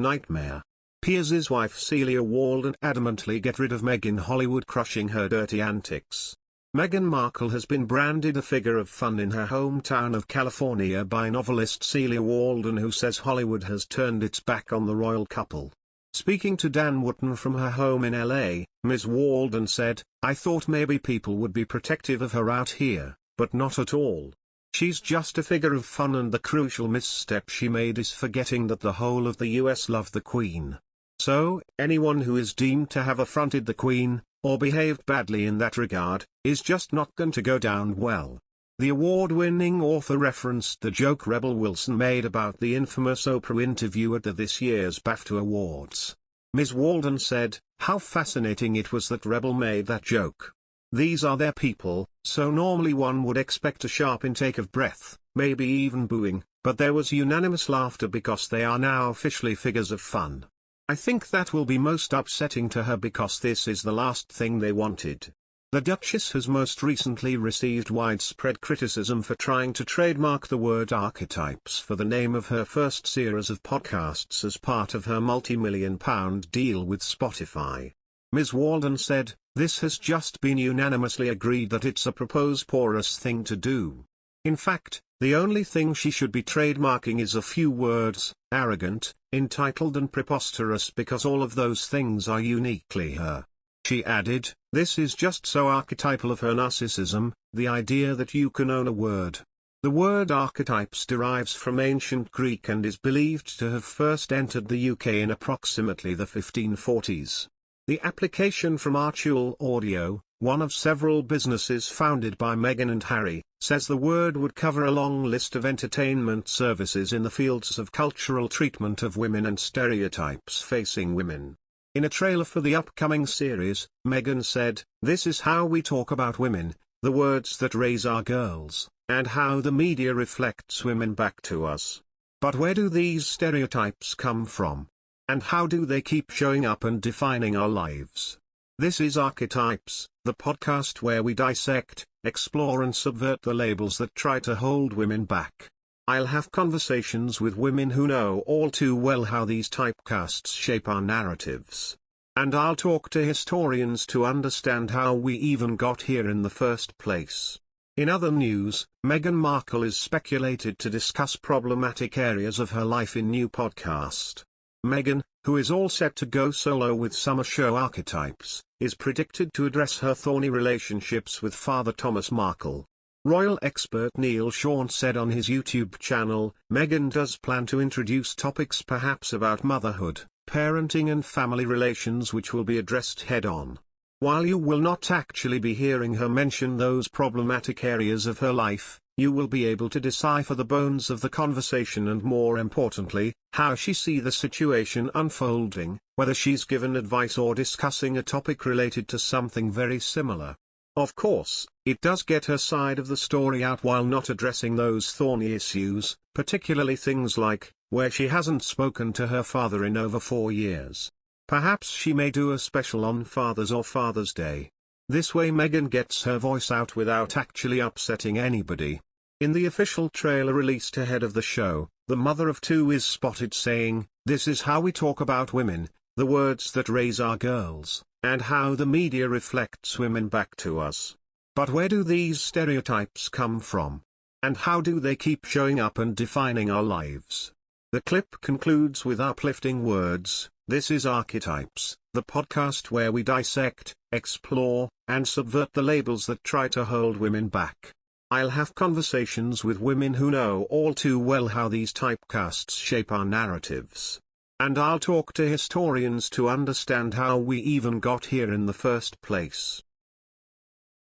nightmare. Piers' wife Celia Walden adamantly get rid of Meghan. Hollywood crushing her dirty antics. Meghan Markle has been branded a figure of fun in her hometown of California by novelist Celia Walden, who says Hollywood has turned its back on the royal couple. Speaking to Dan Wootton from her home in LA, Ms. Walden said, "I thought maybe people would be protective of her out here, but not at all. She's just a figure of fun, and the crucial misstep she made is forgetting that the whole of the US love the Queen. So, anyone who is deemed to have affronted the Queen, or behaved badly in that regard, is just not going to go down well." The award-winning author referenced the joke Rebel Wilson made about the infamous Oprah interview at this year's BAFTA Awards. Ms. Walden said, "How fascinating it was that Rebel made that joke. These are their people, so normally one would expect a sharp intake of breath, maybe even booing, but there was unanimous laughter because they are now officially figures of fun. I think that will be most upsetting to her because this is the last thing they wanted." The Duchess has most recently received widespread criticism for trying to trademark the word archetypes for the name of her first series of podcasts as part of her multi-million-pound deal with Spotify. Ms. Walden said, "This has just been unanimously agreed that it's a preposterous thing to do. In fact, the only thing she should be trademarking is a few words, arrogant, entitled and preposterous, because all of those things are uniquely her." She added, "This is just so archetypal of her narcissism, the idea that you can own a word." The word archetypes derives from ancient Greek and is believed to have first entered the UK in approximately the 1540s. The application from Archul Audio, one of several businesses founded by Meghan and Harry, says the word would cover a long list of entertainment services in the fields of cultural treatment of women and stereotypes facing women. In a trailer for the upcoming series, Meghan said, "This is how we talk about women, the words that raise our girls, and how the media reflects women back to us. But where do these stereotypes come from? And how do they keep showing up and defining our lives? This is Archetypes, the podcast where we dissect, explore and subvert the labels that try to hold women back. I'll have conversations with women who know all too well how these typecasts shape our narratives. And I'll talk to historians to understand how we even got here in the first place." In other news, Meghan Markle is speculated to discuss problematic areas of her life in new podcast. Meghan, who is all set to go solo with summer show Archetypes, is predicted to address her thorny relationships with Father Thomas Markle. Royal expert Neil Sean said on his YouTube channel, "Meghan does plan to introduce topics perhaps about motherhood, parenting and family relations which will be addressed head-on. While you will not actually be hearing her mention those problematic areas of her life, you will be able to decipher the bones of the conversation and, more importantly, how she sees the situation unfolding, whether she's given advice or discussing a topic related to something very similar. Of course, it does get her side of the story out while not addressing those thorny issues, particularly things like, where she hasn't spoken to her father in over 4 years. Perhaps she may do a special on Father's or Father's Day. This way Meghan gets her voice out without actually upsetting anybody." In the official trailer released ahead of the show, the mother of two is spotted saying, "This is how we talk about women, the words that raise our girls, and how the media reflects women back to us. But where do these stereotypes come from? And how do they keep showing up and defining our lives?" The clip concludes with uplifting words, "This is Archetypes, the podcast where we dissect, explore, and subvert the labels that try to hold women back. I'll have conversations with women who know all too well how these typecasts shape our narratives. And I'll talk to historians to understand how we even got here in the first place."